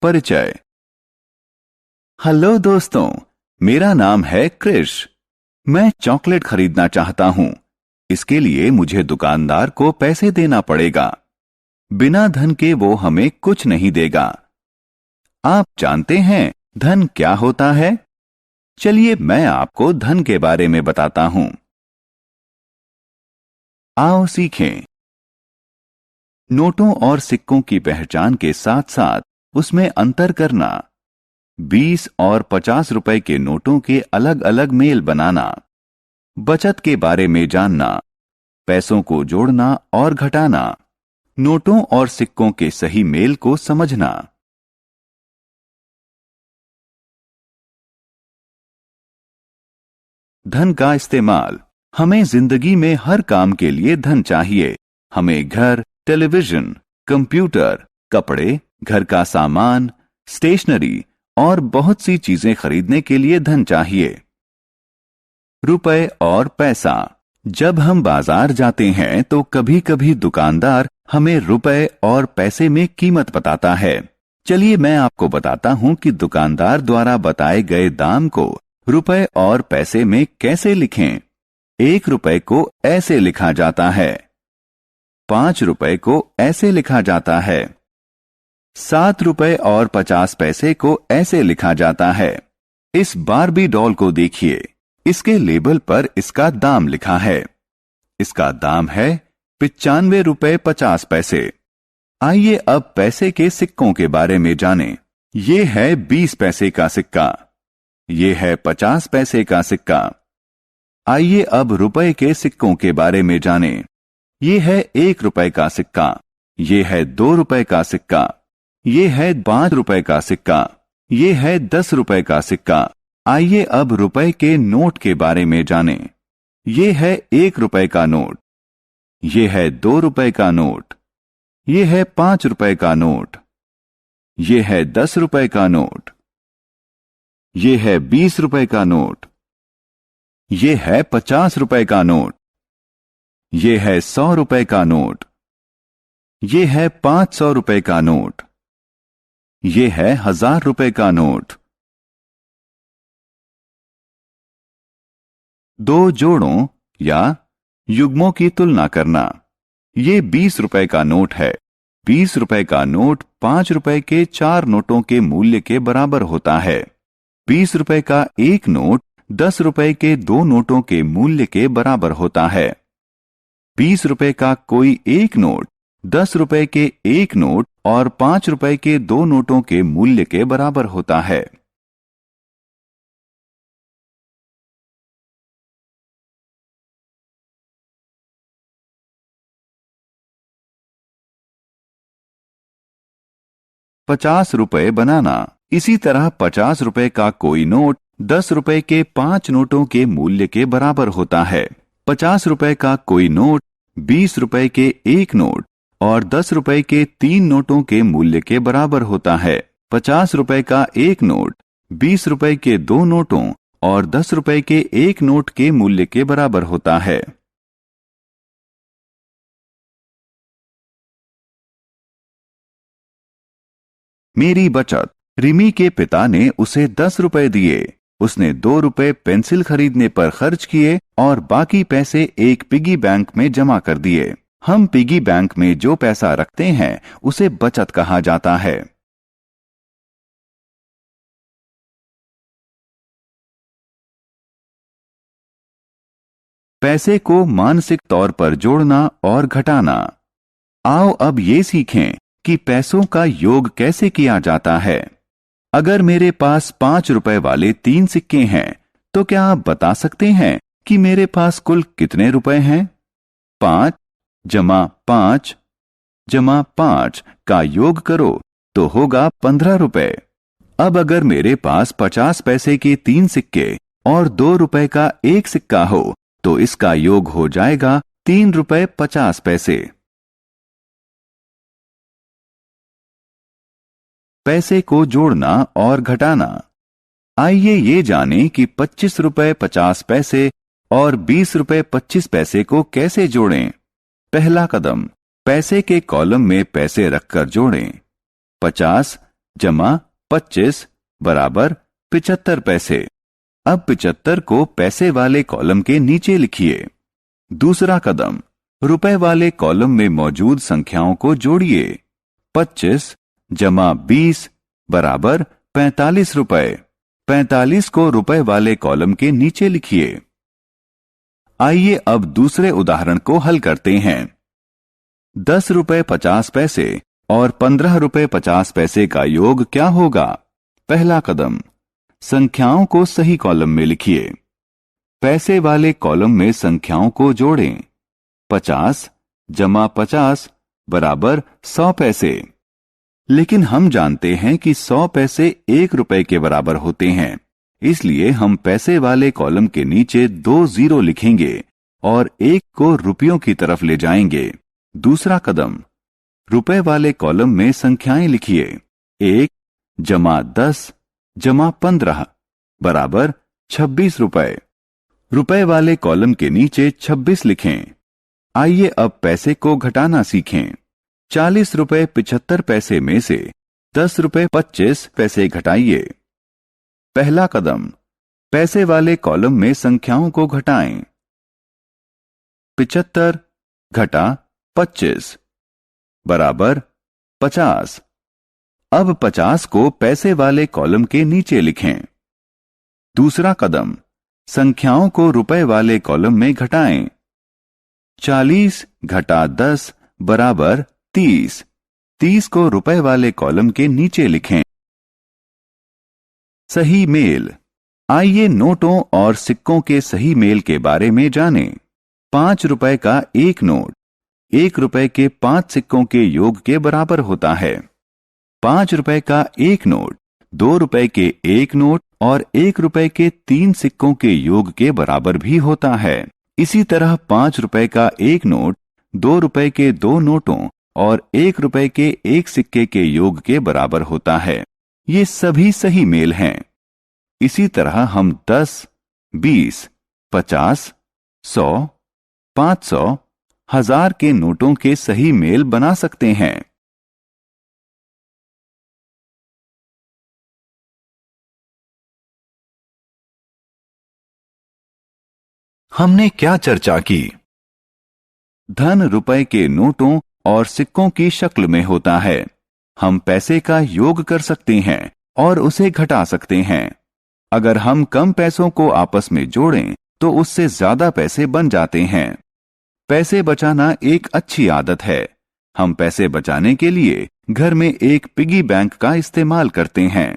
परिचय। हेलो दोस्तों, मेरा नाम है क्रिश। मैं चॉकलेट खरीदना चाहता हूं। इसके लिए मुझे दुकानदार को पैसे देना पड़ेगा। बिना धन के वो हमें कुछ नहीं देगा। आप जानते हैं धन क्या होता है? चलिए मैं आपको धन के बारे में बताता हूं। आओ सीखें। नोटों और सिक्कों की पहचान के साथ साथ उसमें अंतर करना। 20 और 50 रुपए के नोटों के अलग अलग मेल बनाना। बचत के बारे में जानना। पैसों को जोड़ना और घटाना। नोटों और सिक्कों के सही मेल को समझना। धन का इस्तेमाल। हमें जिंदगी में हर काम के लिए धन चाहिए। हमें घर, टेलीविजन, कंप्यूटर, कपड़े, घर का सामान, स्टेशनरी और बहुत सी चीजें खरीदने के लिए धन चाहिए। रुपए और पैसा। जब हम बाजार जाते हैं तो कभी कभी दुकानदार हमें रुपए और पैसे में कीमत बताता है। चलिए मैं आपको बताता हूं कि दुकानदार द्वारा बताए गए दाम को रुपए और पैसे में कैसे लिखें। 1 रुपए को ऐसे लिखा जाता है। 5 रुपए को ऐसे लिखा जाता है। 7 रुपए और 50 पैसे को ऐसे लिखा जाता है। इस बारबी डॉल को देखिए। इसके लेबल पर इसका दाम लिखा है। इसका दाम है 95 रुपए 50 पैसे। आइए अब पैसे के सिक्कों के बारे में जानें। ये है 20 पैसे का सिक्का। ये है 50 पैसे का सिक्का। आइए अब रुपए के सिक्कों के बारे में जानें। ये है 1 रुपए का सिक्का। ये है 2 रुपए का सिक्का। ये है 5 रुपए का सिक्का। ये है 10 रुपए का सिक्का। आइए अब रुपए के नोट के बारे में जानें। ये है 1 रुपए का नोट। ये है 2 रुपए का नोट। ये है 5 रुपए का नोट। ये है 10 रुपए का नोट। ये है 20 रुपए का नोट। ये है 50 रुपए का नोट। ये है 100 रुपए का नोट। ये है 500 रुपए का नोट। ये है 1000 रुपए का नोट। दो जोड़ों या युग्मों की तुलना करना। ये 20 रुपए का नोट है। 20 रुपए का नोट 5 रुपए के 4 नोटों के मूल्य के बराबर होता है। 20 रुपए का एक नोट 10 रुपए के 2 नोटों के मूल्य के बराबर होता है। 20 रुपए का कोई एक नोट 10 रुपए के एक नोट और 5 रुपए के 2 नोटों के मूल्य के बराबर होता है। ₹50 बनाना। इसी तरह 50 रुपए का कोई नोट 10 रुपए के 5 नोटों के मूल्य के बराबर होता है। 50 रुपए का कोई नोट 20 रुपए के एक नोट और 10 रुपए के 3 नोटों के मूल्य के बराबर होता है। 50 रुपए का एक नोट 20 रुपए के 2 नोटों और 10 रुपए के एक नोट के मूल्य के बराबर होता है। मेरी बचत। रिमी के पिता ने उसे 10 रुपए दिए। उसने 2 रुपए पेंसिल खरीदने पर खर्च किए और बाकी पैसे एक पिगी बैंक में जमा कर दिए। हम पिगी बैंक में जो पैसा रखते हैं उसे बचत कहा जाता है। पैसे को मानसिक तौर पर जोड़ना और घटाना। आओ अब ये सीखें कि पैसों का योग कैसे किया जाता है। अगर मेरे पास 5 रुपए वाले 3 सिक्के हैं तो क्या आप बता सकते हैं कि मेरे पास कुल कितने रुपए हैं? 5 जमा 5 जमा 5 का योग करो तो होगा 15 रुपए। अब अगर मेरे पास 50 पैसे के 3 सिक्के और 2 रुपए का एक सिक्का हो तो इसका योग हो जाएगा 3 रुपए 50 पैसे। पैसे को जोड़ना और घटाना। आइए ये जानें कि 25 रुपए 50 पैसे और 20 रुपए 25 पैसे को कैसे जोड़ें। पहला कदम, पैसे के कॉलम में पैसे रखकर जोड़ें। 50 जमा 25 बराबर 75 पैसे। अब 75 को पैसे वाले कॉलम के नीचे लिखिए। दूसरा कदम, रुपए वाले कॉलम में मौजूद संख्याओं को जोड़िए। 25 जमा 20 बराबर 45 रुपए। 45 को रुपए वाले कॉलम के नीचे लिखिए। आइए अब दूसरे उदाहरण को हल करते हैं। 10 रुपए 50 पैसे और 15 रुपए 50 पैसे का योग क्या होगा? पहला कदम, संख्याओं को सही कॉलम में लिखिए। पैसे वाले कॉलम में संख्याओं को जोड़ें। 50 जमा 50 बराबर 100 पैसे। लेकिन हम जानते हैं कि 100 पैसे 1 रुपए के बराबर होते हैं, इसलिए हम पैसे वाले कॉलम के नीचे 2 जीरो लिखेंगे और 1 को रुपयों की तरफ ले जाएंगे। दूसरा कदम, रुपए वाले कॉलम में संख्याएं लिखिए। 1 जमा 10 जमा 15 बराबर 26 रुपए। रुपए वाले कॉलम के नीचे 26 लिखें। आइए अब पैसे को घटाना सीखें। 40 रुपए 75 पैसे में से 10 रुपए 25 पैसे घटाइए। पहला कदम, पैसे वाले कॉलम में संख्याओं को घटाएं। 75 घटा 25 बराबर 50। अब 50 को पैसे वाले कॉलम के नीचे लिखें। दूसरा कदम, संख्याओं को रुपए वाले कॉलम में घटाएं। 40 घटा 10 बराबर 30। 30 को रुपए वाले कॉलम के नीचे लिखें। सही मेल। आइए नोटों और सिक्कों के सही मेल के बारे में जानें। 5 रुपए का एक नोट 1 रुपए के 5 सिक्कों के योग के बराबर होता है। 5 रुपए का एक नोट 2 रुपए के एक नोट और 1 रुपए के 3 सिक्कों के योग के बराबर भी होता है। इसी तरह 5 रुपए का एक नोट 2 रुपए के 2 नोटों और 1 रुपए के एक सिक्के के योग के बराबर होता है। ये सभी सही मेल हैं। इसी तरह हम 10, 20, 50, 100, 500, 1000 के नोटों के सही मेल बना सकते हैं। हमने क्या चर्चा की? धन रुपए के नोटों और सिक्कों की शक्ल में होता है। हम पैसे का योग कर सकते हैं और उसे घटा सकते हैं। अगर हम कम पैसों को आपस में जोड़ें तो उससे ज्यादा पैसे बन जाते हैं। पैसे बचाना एक अच्छी आदत है। हम पैसे बचाने के लिए घर में एक पिगी बैंक का इस्तेमाल करते हैं।